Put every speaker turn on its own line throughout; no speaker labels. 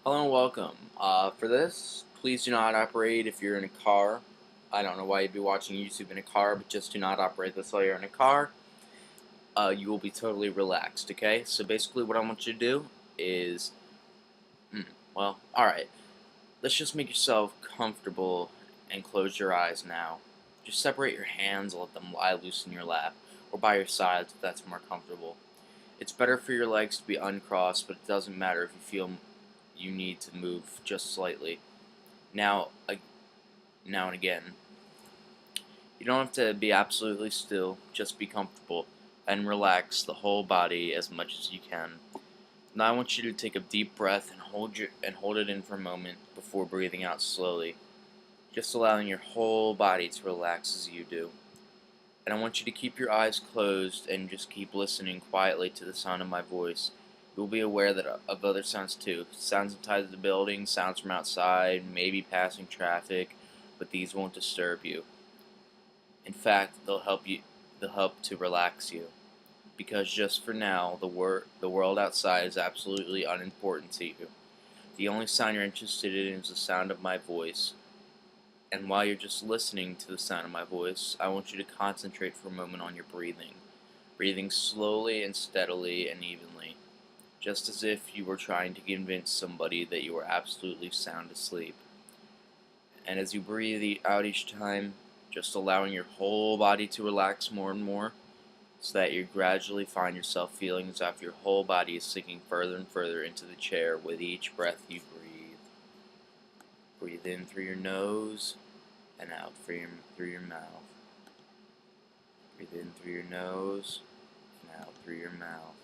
Hello and welcome. For this, please do not operate if you're in a car. I don't know why you'd be watching YouTube in a car, but just do not operate this while you're in a car. You will be totally relaxed, okay? So basically what I want you to do is, alright. Let's just make yourself comfortable and close your eyes now. Just separate your hands and let them lie loose in your lap, or by your sides if that's more comfortable. It's better for your legs to be uncrossed, but it doesn't matter if you feel you need to move just slightly. Now, now and again. You don't have to be absolutely still, just be comfortable and relax the whole body as much as you can. Now I want you to take a deep breath and hold it in for a moment before breathing out slowly, just allowing your whole body to relax as you do. And I want you to keep your eyes closed and just keep listening quietly to the sound of my voice. You'll be aware of other sounds too. Sounds inside the building, sounds from outside, maybe passing traffic, but these won't disturb you. In fact, they'll help to relax you. Because just for now, the world outside is absolutely unimportant to you. The only sound you're interested in is the sound of my voice. And while you're just listening to the sound of my voice, I want you to concentrate for a moment on your breathing. Breathing slowly and steadily and evenly. Just as if you were trying to convince somebody that you were absolutely sound asleep. And as you breathe out each time, just allowing your whole body to relax more and more, so that you gradually find yourself feeling as if your whole body is sinking further and further into the chair with each breath you breathe. Breathe in through your nose and out through your mouth. Breathe in through your nose and out through your mouth.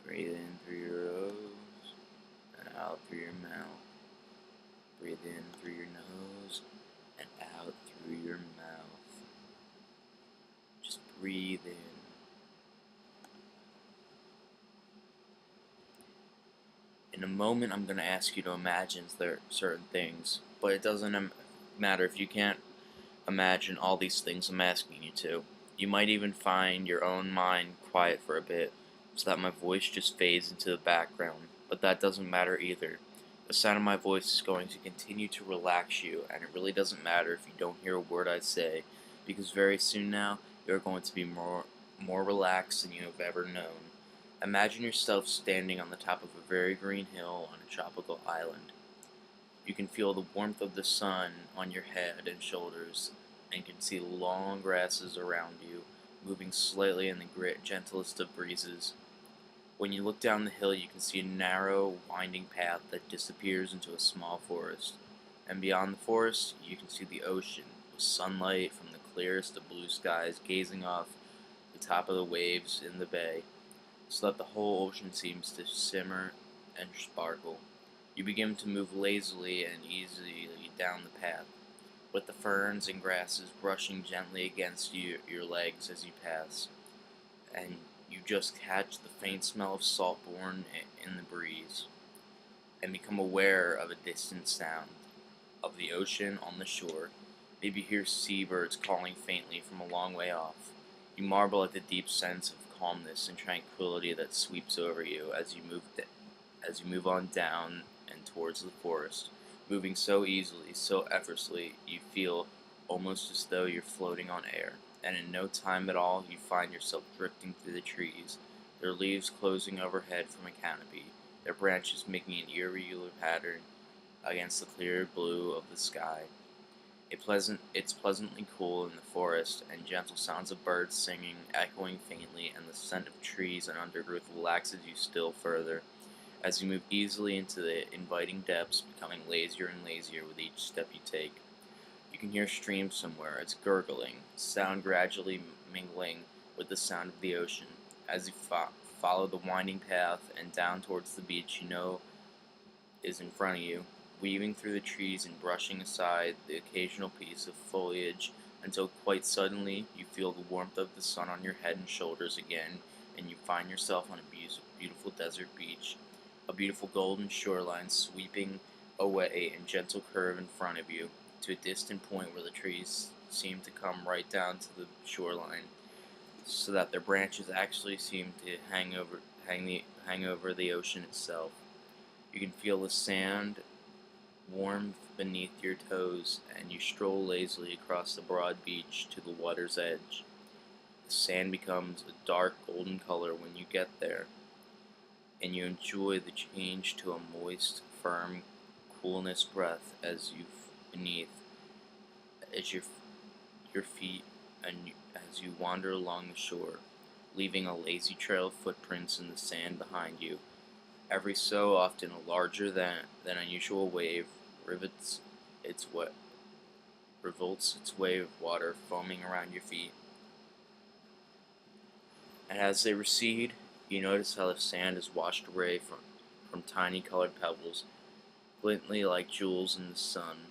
Breathe in through your nose and out through your mouth. Breathe in through your nose and out through your mouth. Just breathe in. In a moment, I'm going to ask you to imagine certain things, but it doesn't matter if you can't imagine all these things I'm asking you to. You might even find your own mind quiet for a bit, so that my voice just fades into the background, but that doesn't matter either. The sound of my voice is going to continue to relax you, and it really doesn't matter if you don't hear a word I say, because very soon now, you're going to be more relaxed than you have ever known. Imagine yourself standing on the top of a very green hill on a tropical island. You can feel the warmth of the sun on your head and shoulders, and can see long grasses around you, moving slightly in the gentlest of breezes. When you look down the hill, you can see a narrow, winding path that disappears into a small forest. And beyond the forest, you can see the ocean, with sunlight from the clearest of blue skies gazing off the top of the waves in the bay, so that the whole ocean seems to simmer and sparkle. You begin to move lazily and easily down the path, with the ferns and grasses brushing gently against your legs as you pass, and you just catch the faint smell of salt borne in the breeze, and become aware of a distant sound of the ocean on the shore. Maybe you hear seabirds calling faintly from a long way off. You marvel at the deep sense of calmness and tranquility that sweeps over you as you move on down and towards the forest, moving so easily, so effortlessly, you feel almost as though you're floating on air, and in no time at all you find yourself drifting through the trees, their leaves closing overhead from a canopy, their branches making an irregular pattern against the clear blue of the sky. It's pleasantly cool in the forest, and gentle sounds of birds singing, echoing faintly, and the scent of trees and undergrowth relaxes you still further, as you move easily into the inviting depths, becoming lazier and lazier with each step you take. You can hear a stream somewhere, its gurgling, sound gradually mingling with the sound of the ocean. As you follow the winding path and down towards the beach you know is in front of you, weaving through the trees and brushing aside the occasional piece of foliage, until quite suddenly you feel the warmth of the sun on your head and shoulders again, and you find yourself on a beautiful desert beach, a beautiful golden shoreline sweeping away in gentle curve in front of you, to a distant point where the trees seem to come right down to the shoreline, so that their branches actually seem to hang over the ocean itself. You can feel the sand warm beneath your toes, and you stroll lazily across the broad beach to the water's edge. The sand becomes a dark golden color when you get there, and you enjoy the change to a moist, firm coolness breath as you beneath as your feet and as you wander along the shore, leaving a lazy trail of footprints in the sand behind you. Every so often, a larger than unusual wave rivets its wa- revolts its wave of water foaming around your feet. And as they recede, you notice how the sand is washed away from tiny colored pebbles, glinting like jewels in the sun.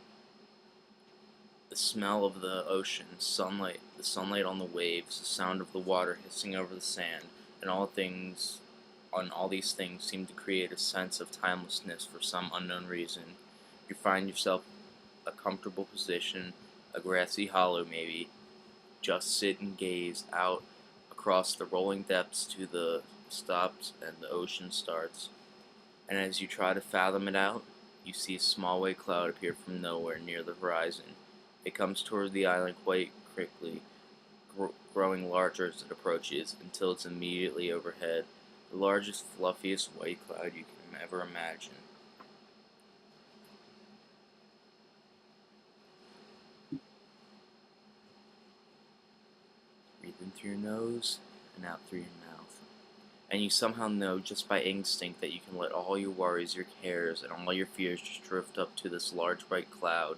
The smell of the ocean, the sunlight on the waves, the sound of the water hissing over the sand, and all these things seem to create a sense of timelessness for some unknown reason. You find yourself a comfortable position, a grassy hollow maybe, just sit and gaze out across the rolling depths to the stops and the ocean starts. And as you try to fathom it out, you see a small white cloud appear from nowhere near the horizon. It comes toward the island quite quickly, growing larger as it approaches, until it's immediately overhead, the largest, fluffiest white cloud you can ever imagine. Breathe in through your nose and out through your mouth. And you somehow know just by instinct that you can let all your worries, your cares, and all your fears just drift up to this large white cloud.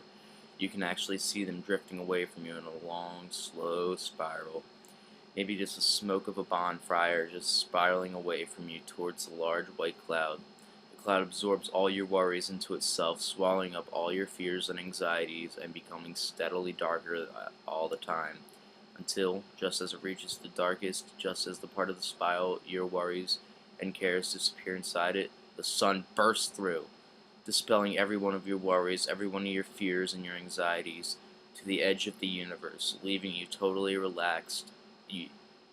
You can actually see them drifting away from you in a long, slow spiral. Maybe just the smoke of a bonfire just spiraling away from you towards the large white cloud. The cloud absorbs all your worries into itself, swallowing up all your fears and anxieties and becoming steadily darker all the time. Until, just as it reaches the darkest, just as the part of the spiral your worries and cares disappear inside it, the sun bursts through, dispelling every one of your worries, every one of your fears and your anxieties, to the edge of the universe, leaving you totally relaxed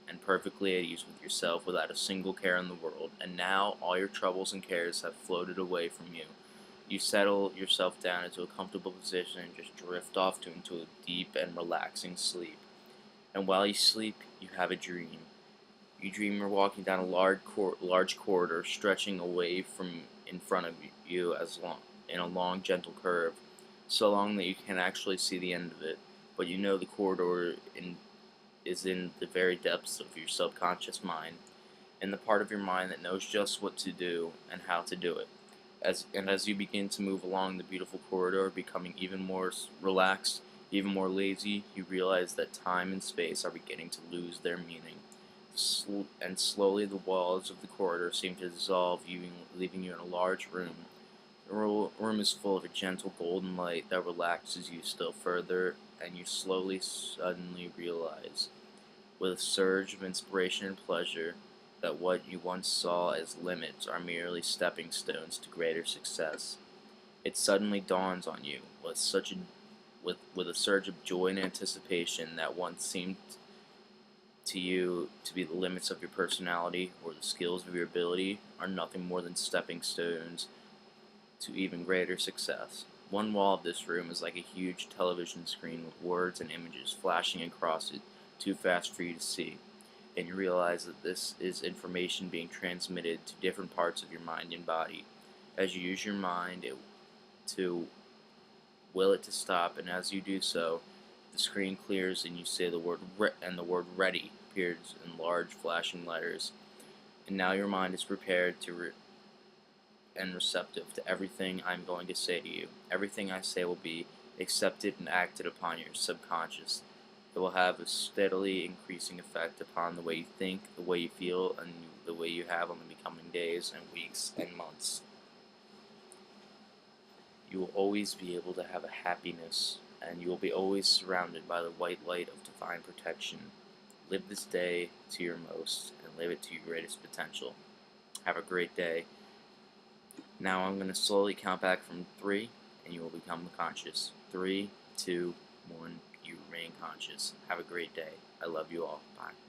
and perfectly at ease with yourself without a single care in the world. And now all your troubles and cares have floated away from you. You settle yourself down into a comfortable position and just drift off into a deep and relaxing sleep. And while you sleep, you have a dream. You dream you're walking down a large corridor stretching away from in front of you in a long, gentle curve, so long that you can't actually see the end of it, but you know the corridor is in the very depths of your subconscious mind, in the part of your mind that knows just what to do and how to do it. As you begin to move along the beautiful corridor, becoming even more relaxed, even more lazy, you realize that time and space are beginning to lose their meaning. And slowly the walls of the corridor seem to dissolve, leaving you in a large room. The room is full of a gentle golden light that relaxes you still further, and you suddenly realize, with a surge of inspiration and pleasure, that what you once saw as limits are merely stepping stones to greater success. It suddenly dawns on you with a surge of joy and anticipation that once seemed to you to be the limits of your personality or the skills of your ability are nothing more than stepping stones to even greater success. One wall of this room is like a huge television screen with words and images flashing across it too fast for you to see, and you realize that this is information being transmitted to different parts of your mind and body. As you use your mind to will it to stop, and as you do so, the screen clears and you say the word ready appears in large flashing letters. And now your mind is prepared and receptive to everything I'm going to say to you. Everything I say will be accepted and acted upon your subconscious. It will have a steadily increasing effect upon the way you think, the way you feel, and the way you have on the becoming days and weeks and months. You will always be able to have a happiness, and you will be always surrounded by the white light of divine protection. Live this day to your most, and live it to your greatest potential. Have a great day. Now I'm going to slowly count back from 3, and you will become conscious. 3, 2, 1, you remain conscious. Have a great day. I love you all. Bye.